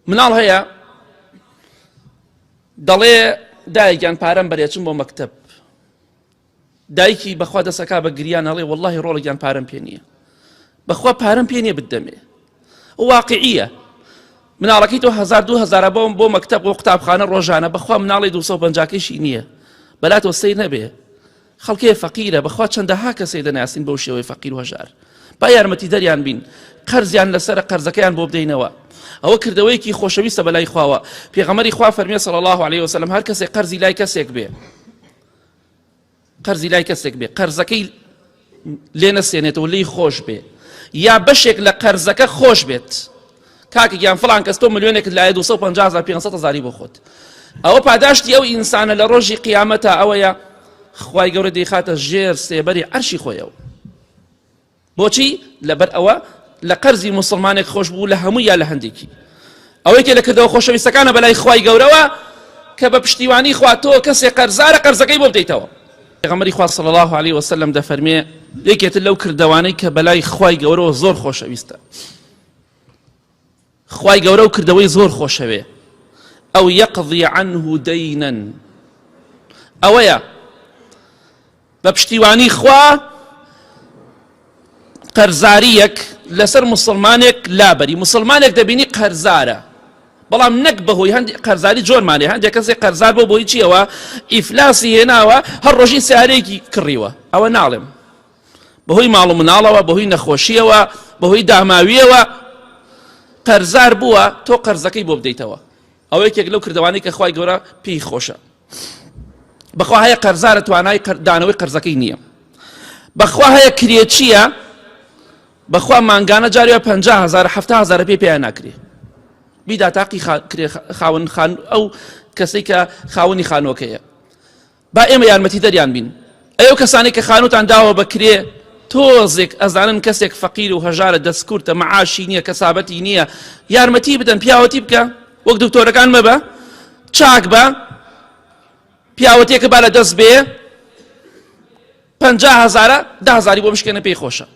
مناڵ هەیە دەڵێ دایکیان پارەم بەرێچم بۆ مەکتەب، دایکی بەخوا دەسەکا بە گریان هەڵێ وەڵڵاهی ڕۆڵێکیان پارەم پێ نییە، بەخوا پارەم پێ نییە بدەمێ. واقعیە مناڵەکەی تۆ 1000-2000 بۆ مەکتەب بۆ قوتابخانە ڕۆژانە، بەخوا مناڵی 250کەشی نییە، بەلاتەوە سەی نەبێ. خەڵکێ فەقیرە، بەخوا چەندەها کەسەی دەناسین بەو شێوەی فەقیر و هەژار، با یارمەتی دەریان بین، قەرزیان لەسەرە قەرزەکەیان بۆ بدەینەوە. ئەوە کردەوەیەکی خۆشەویستە بەلای خواوە. پێغەمبەری خوا فەرمێ صلی الله عليه وسلم هەر کەسێک قەرزی لای کەسێک بێ، قەرزی لای کەسێک بێ، قەرزەکەی لێ نەسێنێتەوە لێی خۆش بێ، یا بەشێک لە قەرزەکە خۆش بێت، کاکێکیان فڵان کەس تۆ ملیۆنێکت لایە 250,000-500,000 بۆ خۆت، ئەوە پاداشتی ئەو ئینسانە لە ڕۆژی قیامەتە ئەوەیە خوای گەورە دەیخاتە ژێر سێبەری عەرشی خۆیەوە. بۆچی؟ لەبەر ئەوە لە قەرزی موسڵمانێک خۆش بوو لە هەموو یا لە هەندێکی. ئەوەیکە لە کردەوە خۆشەویستەکانە بەلای خوای گەورەوە کە بە پشتیوانی خوا تۆ کەسێک قەرزارە قەرزەکەی بۆ بدەیتەوە. پێغەمبەری خوا صلی الله عليه وسلم دەفەرمێ یەکێتر لەو کردەوانەی کە بەلای خوای گەورەوە زۆر خۆشەویستە، خوای گەورە و کردەوەی زۆر خۆشەوێ، ئەو یەقضی عنه دەینەن، ئەوەیە بە پشتیوانی خوا قەرزاریەک لەسەر مسلمانێک لابەری. مسلمانێک دەبینی قەرزارە، بەڵام نەک بەهۆی هەندێک قەرزاری جۆرمانێ، هەندێک کەسێک قەرزار بۆ بۆی چیەوە؟ ئیفلاسی هێناوە، هەر ڕۆژی سیارەیەکی کڕیوە. ئەوە ناڵێم، بەهۆی ماڵ و مناڵەوە، بەهۆی نەخۆشیەوە، بەهۆی داماویەوە قەرزار بووە، تۆ قەرزەکەی بۆ بدەیتەوە. ئەوە یەکێک لەو کردەوانەی کە خوای گەورە پێی خۆشە. بەخوا هەیە قەرزارە توانای دانەوەی قەرزەکەی نییە، بەخوا هەیە کرێچیە، بەخوا مانگانە جاریوە 50,000-70,000 پێیان ناکرێ، بیدا تاقی خاون خان ئەو کەسەی کە خاوەنی خانۆکەیە. با ئێمە یارمەتی دەریان بین. ئەو کەسانی کە خانوتان داوە بەکرێ تۆزێک ئەزانن کەسێک فەقیر و هەژارە، دەستکورتە، مەعاشی نییە، کەسابەتی نییە، یارمەتی بدەن، پیاوەتی بکە، وەک دکتۆرەکان مەبە، چاک بە، پیاوەتێکە با لە دەست بێ 50,000 10,000 بۆ بشکێنە پێی خۆشە.